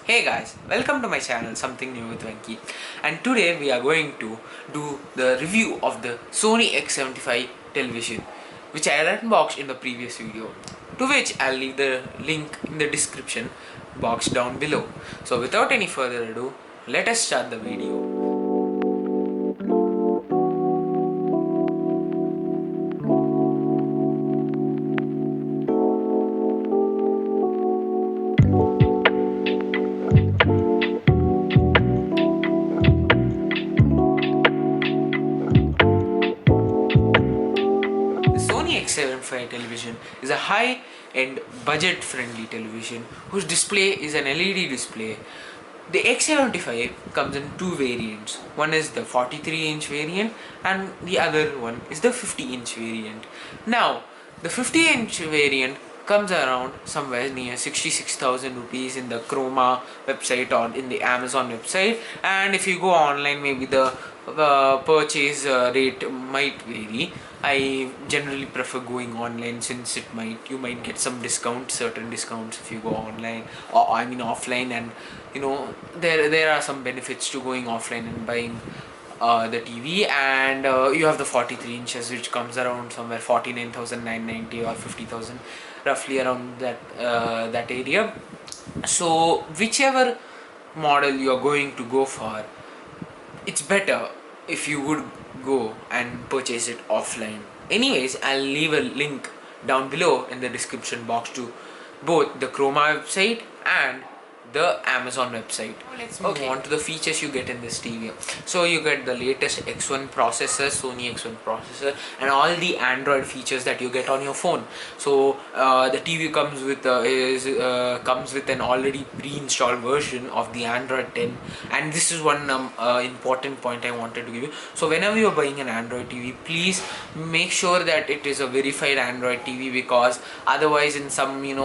Hey guys, welcome to my channel Something New with Venky, and today we are going to do the review of the Sony X75 television, which I had unboxed in the previous video, to which I'll leave the link in the description box down below. So without any further ado, let us start the video. Sony X75 television is a high-end budget-friendly television whose display is an LED display. The X75 comes in two variants. One is the 43-inch variant and the other one is the 50-inch variant. Now, the 50-inch variant comes around somewhere near 66,000 rupees in the Croma website or in the Amazon website, and if you go online maybe the purchase rate might vary. I generally prefer going online since you might get some discounts, certain discounts if you go online, or I mean offline, and there are some benefits to going offline and buying the TV. And you have the 43 inches, which comes around somewhere 49,990 or 50,000, roughly around that area. So whichever model you are going to go for, it's better if you would go and purchase it offline. Anyways, I'll leave a link down below in the description box to both the Croma website and the Amazon website. Let's move on to the features you get in this TV. So you get the latest X1 processor, Sony X1 processor, and all the Android features that you get on your phone. So the TV comes with an already pre-installed version of the Android 10, and this is one important point I wanted to give you. So whenever you're buying an Android TV, please make sure that it is a verified Android TV, because otherwise in some even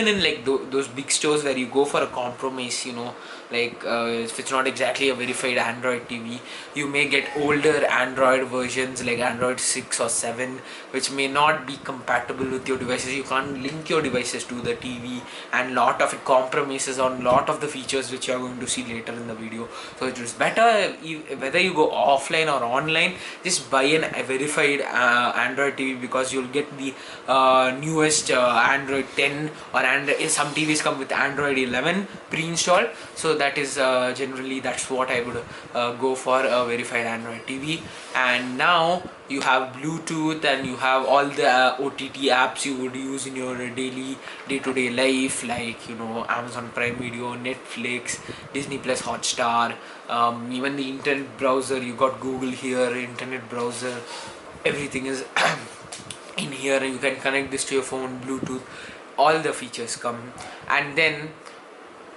in like those big stores where you go for a compromise, if it's not exactly a verified Android TV, you may get older Android versions like Android 6 or 7, which may not be compatible with your devices. You can't link your devices to the TV, and lot of it compromises on lot of the features which you are going to see later in the video. So it is better whether you go offline or online, just buy a verified Android TV, because you'll get the newest Android 10, or some TVs come with Android 11 pre-installed. So that is generally that's what I would go for, a verified Android TV. And now you have Bluetooth, and you have all the OTT apps you would use in your day-to-day life, like Amazon Prime Video, Netflix, Disney Plus, Hotstar, even the internet browser. You got Google here, internet browser, everything is in here. You can connect this to your phone, Bluetooth, all the features come. And then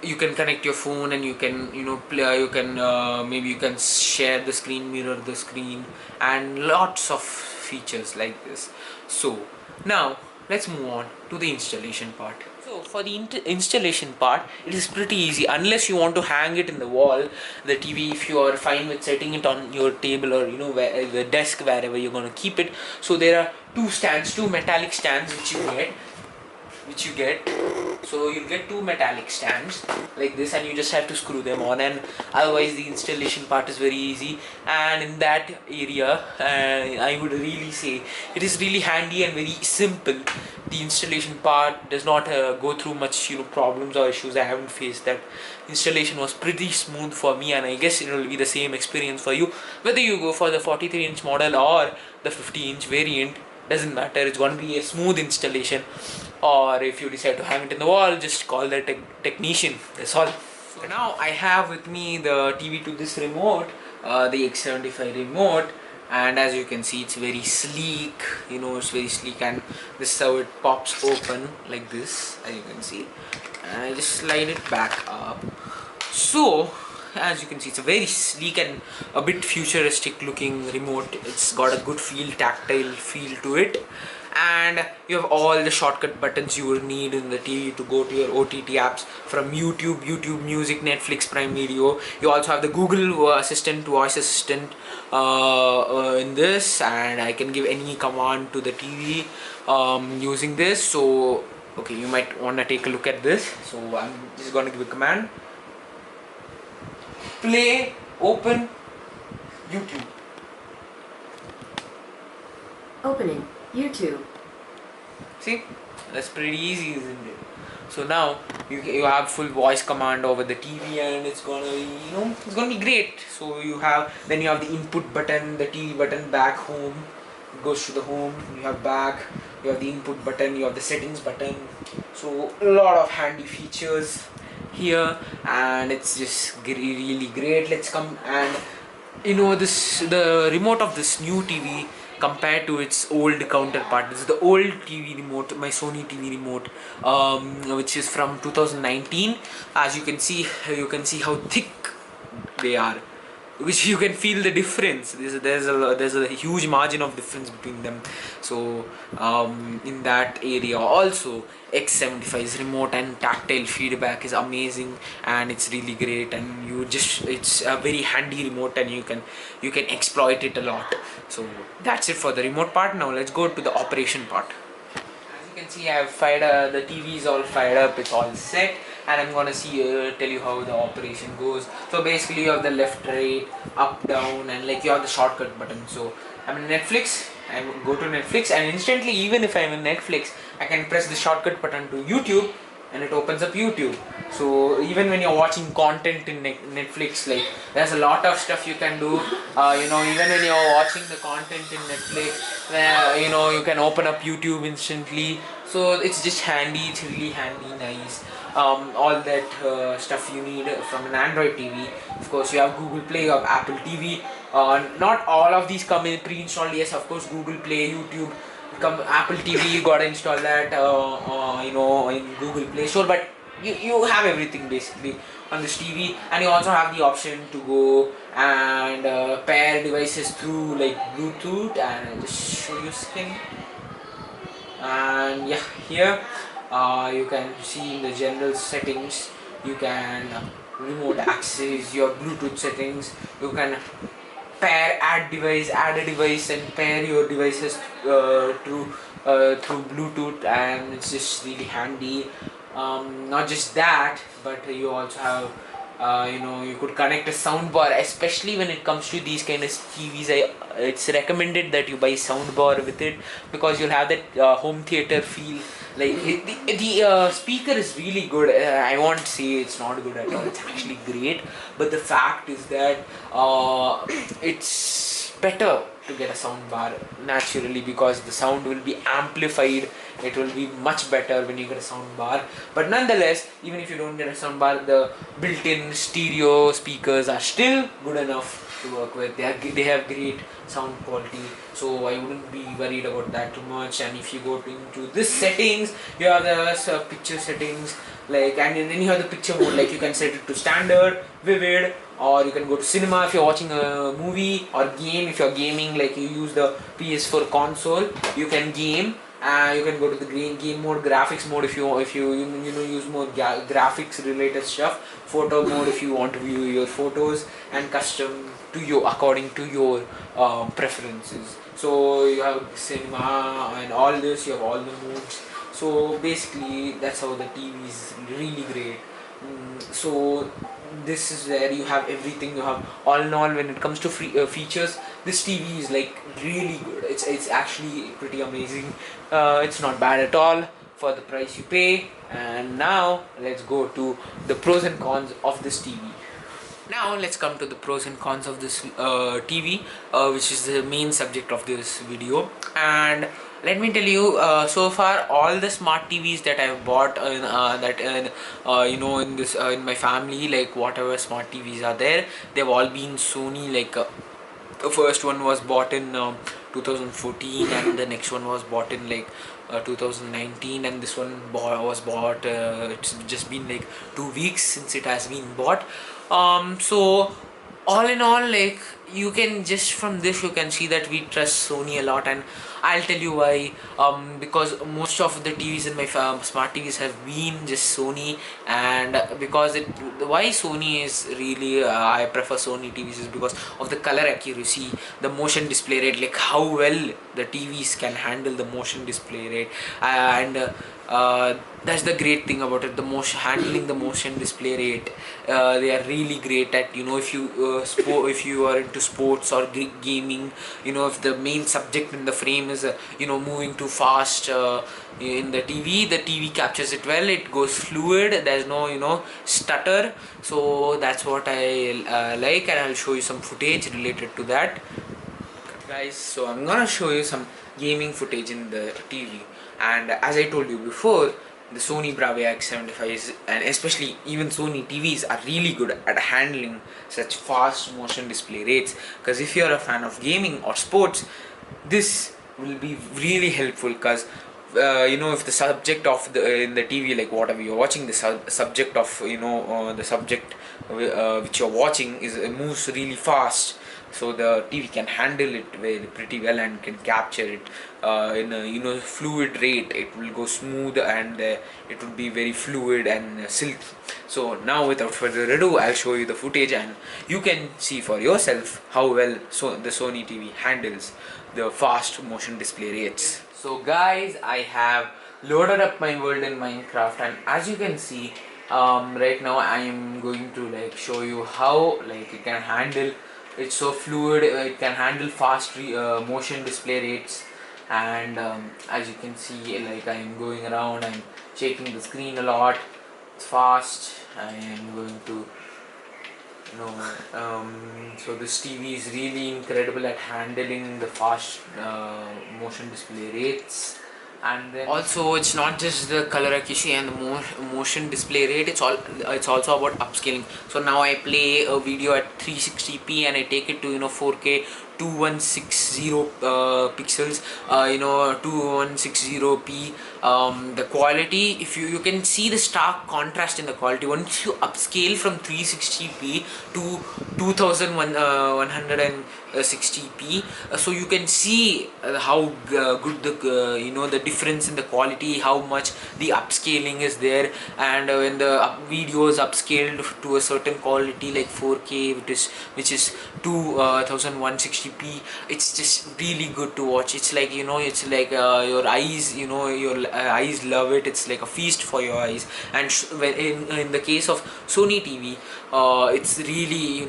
you can connect your phone, and you can maybe you can share the screen, mirror the screen, and lots of features like this. So now let's move on to the installation part. So for the installation part, it is pretty easy, unless you want to hang it in the wall, the TV. If you are fine with setting it on your table, or the desk, wherever you're going to keep it. So there are two metallic stands which you get. So you'll get two metallic stands like this, and you just have to screw them on, and otherwise the installation part is very easy. And in that area, I would really say it is really handy and very simple. The installation part does not go through much problems or issues. I haven't faced that. Installation was pretty smooth for me, and I guess it will be the same experience for you, whether you go for the 43-inch model or the 50-inch variant. Doesn't matter, it's going to be a smooth installation. Or if you decide to hang it in the wall, just call the technician, that's all. So now I have with me the TV to this remote, the X75 remote, and as you can see, it's very sleek. It's very sleek, and this is how it pops open like this, as you can see, and I just slide it back up. So as you can see, it's a very sleek and a bit futuristic looking remote. It's got a good feel, tactile feel to it, and you have all the shortcut buttons you will need in the TV to go to your OTT apps, from YouTube Music, Netflix, Prime Video. You also have the Google Assistant, voice assistant in this, and I can give any command to the TV using this. So Okay, you might want to take a look at this. So I'm just going to give a command: play, open YouTube. Opening YouTube. See, that's pretty easy, isn't it? So now you have full voice command over the TV, and it's gonna be, it's gonna be great. So you have the input button, the TV button, back, home. It goes to the home. You have back. You have the input button. You have the settings button. So a lot of handy features here, and it's just really great. Let's come and the remote of this new TV compared to its old counterpart. This is the old TV remote, my Sony TV remote, which is from 2019. As you can see how thick they are, which you can feel the difference. There's a huge margin of difference between them. So in that area also, X75's remote and tactile feedback is amazing, and it's really great, and it's a very handy remote, and you can exploit it a lot. So that's it for the remote part. Now let's go to the operation part. As you can see, I have fired the TV is all fired up, it's all set, and I'm gonna tell you how the operation goes. So basically you have the left, right, up, down, and like you have the shortcut button. So I'm in Netflix, I go to Netflix, and instantly, even if I'm in Netflix, I can press the shortcut button to YouTube, and it opens up YouTube. So even when you're watching content in Netflix, like there's a lot of stuff you can do. Even when you're watching the content in Netflix, where you can open up YouTube instantly. So it's just handy. It's really handy, nice. All that stuff you need from an Android TV. Of course, you have Google Play, you have Apple TV. Not all of these come in pre-installed. Yes, of course, Google Play, YouTube. Apple TV, you gotta install that in Google Play Store, but you have everything basically on this TV, and you also have the option to go and pair devices through like Bluetooth, and I'll just show you screen. And yeah, here you can see in the general settings, you can remote access your Bluetooth settings. You can add a device and pair your devices through Bluetooth, and it's just really handy. Not just that, but you also have you could connect a soundbar, especially when it comes to these kind of TVs. It's recommended that you buy soundbar with it, because you'll have that home theater feel. Like the speaker is really good. I won't say it's not good at all. It's actually great. But the fact is that it's better to get a sound bar naturally, because the sound will be amplified. It will be much better when you get a sound bar. But nonetheless, even if you don't get a sound bar, the built-in stereo speakers are still good enough to work with. They have great sound quality, so I wouldn't be worried about that too much. And if you go into this settings, you have the picture settings, and then you have the picture mode. Like you can set it to standard, vivid, or you can go to cinema if you're watching a movie, or game if you're gaming. Like you use the PS4 console, you can game. You can go to the game mode, graphics mode if you use more graphics related stuff, photo mode if you want to view your photos, and custom according to your preferences. So you have cinema and all this, you have all the modes. So basically that's how the TV is really great. So this is where you have everything. You have all in all, when it comes to features, this TV is like really good. It's actually pretty amazing. It's not bad at all for the price you pay. And now let's go to the pros and cons of this TV. Now let's come to the pros and cons of this TV, which is the main subject of this video. And let me tell you, so far all the smart TVs that I've bought in my family, like whatever smart TVs are there, they've all been Sony. Like the first one was bought in 2014, and the next one was bought in 2019, and this one was bought. It's just been like 2 weeks since it has been bought. So all in all, like you can just from this you can see that we trust Sony a lot, and I'll tell you why. Because most of the TVs in my smart TVs have been just Sony, and because why Sony is really I prefer Sony TVs is because of the color accuracy, the motion display rate, like how well the TVs can handle the motion display rate, and that's the great thing about it. The motion handling the motion display rate, they are really great at, if you if you are into sports or gaming, if the main subject in the frame is moving too fast in the TV captures it well, it goes fluid, there's no stutter. So that's what I like, and I'll show you some footage related to that, guys. So I'm gonna show you some gaming footage in the TV, and as I told you before, the Sony Bravia X75 is, and especially even Sony TVs are really good at handling such fast motion display rates, because if you're a fan of gaming or sports, this will be really helpful, because if the subject of the in the TV, like whatever you're watching, the subject of the subject which you're watching is moves really fast, so the TV can handle it pretty well and can capture it in a fluid rate. It will go smooth, and it will be very fluid and silky. So now without further ado, I'll show you the footage, and you can see for yourself how well the Sony TV handles the fast motion display rates. So guys, I have loaded up my world in Minecraft, and as you can see, right now I am going to show you how it can handle. It's so fluid, it can handle fast motion display rates, and as you can see, I am going around, I'm shaking the screen a lot. It's fast. I am going to so this TV is really incredible at handling the fast motion display rates. And then also, it's not just the color accuracy and the motion display rate, it's also about upscaling. So now I play a video at 360p and I take it to 4K 2160 pixels, 2160p. The quality, if you can see the stark contrast in the quality once you upscale from 360p to 2160p. So you can see how good the difference in the quality, how much the upscaling is there. And when the video is upscaled to a certain quality like 4K, which is 2160p, it's just really good to watch. It's like it's like your eyes, your eyes love it. It's like a feast for your eyes. And when in the case of Sony TV, it's really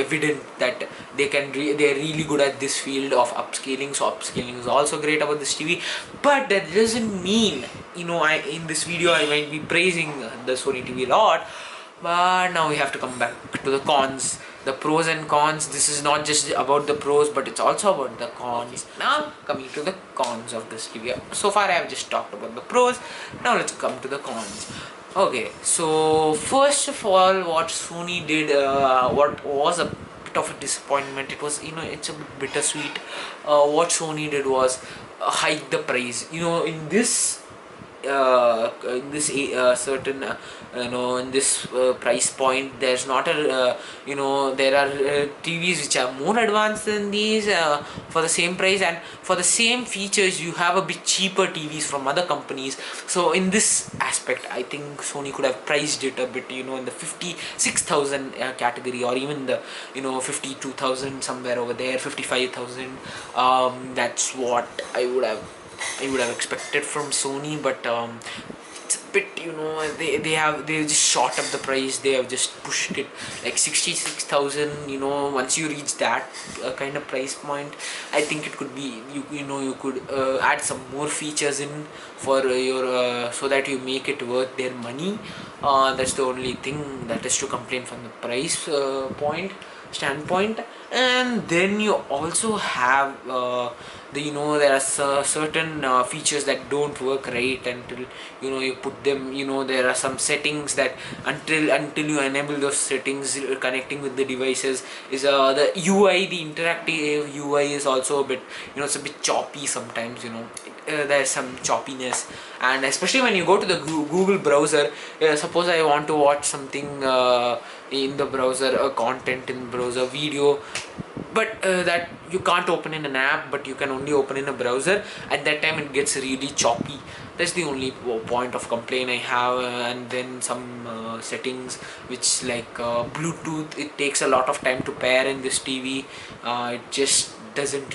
evident that they're really good at this field of upscaling. So upscaling is also great about this TV, but that doesn't mean in this video I might be praising the Sony TV a lot. But now we have to come back to the cons, the pros and cons. This is not just about the pros, but it's also about the cons. Now coming to the cons of this TV. So far I have just talked about the pros. Now let's come to the cons. Okay, so first of all, what Sony did, what was a bit of a disappointment, it was it's a bittersweet. What Sony did was hike the price. In this certain in this price point, there's not a there are TVs which are more advanced than these for the same price, and for the same features you have a bit cheaper TVs from other companies. So in this aspect, I think Sony could have priced it a bit in the 56,000 category, or even the 52,000, somewhere over there, 55,000. That's what I would have expected from Sony. But it's a bit they just shot up the price. They have just pushed it like 66,000. Once you reach that kind of price point, I think it could be you could add some more features in for your so that you make it worth their money. That's the only thing that is to complain from the price standpoint. And then you also have there are certain features that don't work right until you put them. There are some settings that until you enable those settings, connecting with the devices is the UI, the interactive UI is also a bit it's a bit choppy sometimes. There's some choppiness, and especially when you go to the Google browser, suppose I want to watch something in the browser, content in browser, video, but that you can't open in an app, but you can only open in a browser. At that time it gets really choppy. That's the only point of complaint I have. And then some settings which like Bluetooth, it takes a lot of time to pair in this TV. It just doesn't,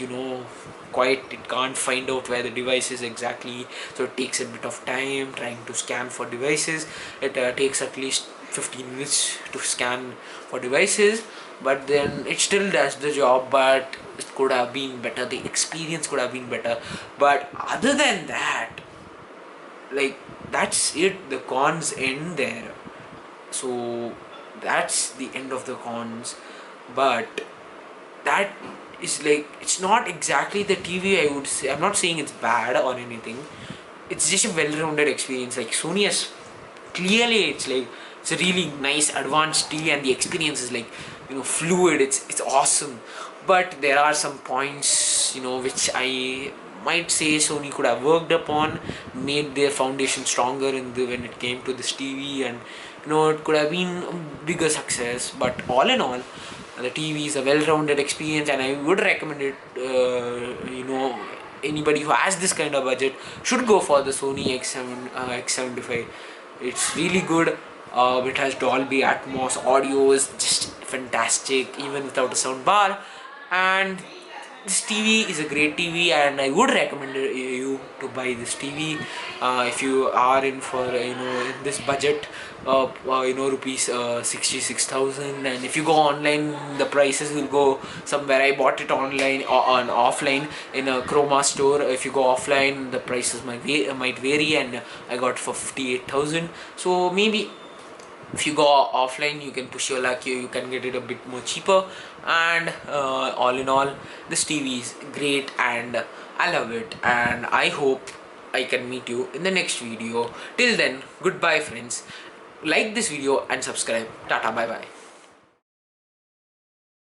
quite, it can't find out where the device is exactly, so it takes a bit of time trying to scan for devices. It takes at least 15 minutes to scan for devices, but then it still does the job, but it could have been better, the experience could have been better. But other than that, like, that's it, the cons end there. So that's the end of the cons. But that is like, it's not exactly the TV I would say. I'm not saying it's bad or anything, it's just a well-rounded experience. Like, Sony has clearly, it's like, it's a really nice advanced TV, and the experience is like, fluid, it's awesome. But there are some points, which I might say Sony could have worked upon, made their foundation stronger when it came to this TV, and it could have been a bigger success. But all in all, the TV is a well-rounded experience, and I would recommend it. Anybody who has this kind of budget should go for the Sony X75. It's really good. It has Dolby Atmos, audio is just fantastic even without a sound bar. And this TV is a great TV, and I would recommend you to buy this TV if you are in for in this budget, rupees 66,000. And if you go online, the prices will go somewhere. I bought it online or on offline in a Croma store. If you go offline, the prices might vary, and I got it for 58,000. So maybe if you go offline, you can push your luck, you can get it a bit more cheaper. And all in all, this TV is great, and I love it, and I hope I can meet you in the next video. Till then, goodbye friends. Like this video and subscribe. Tata, bye bye.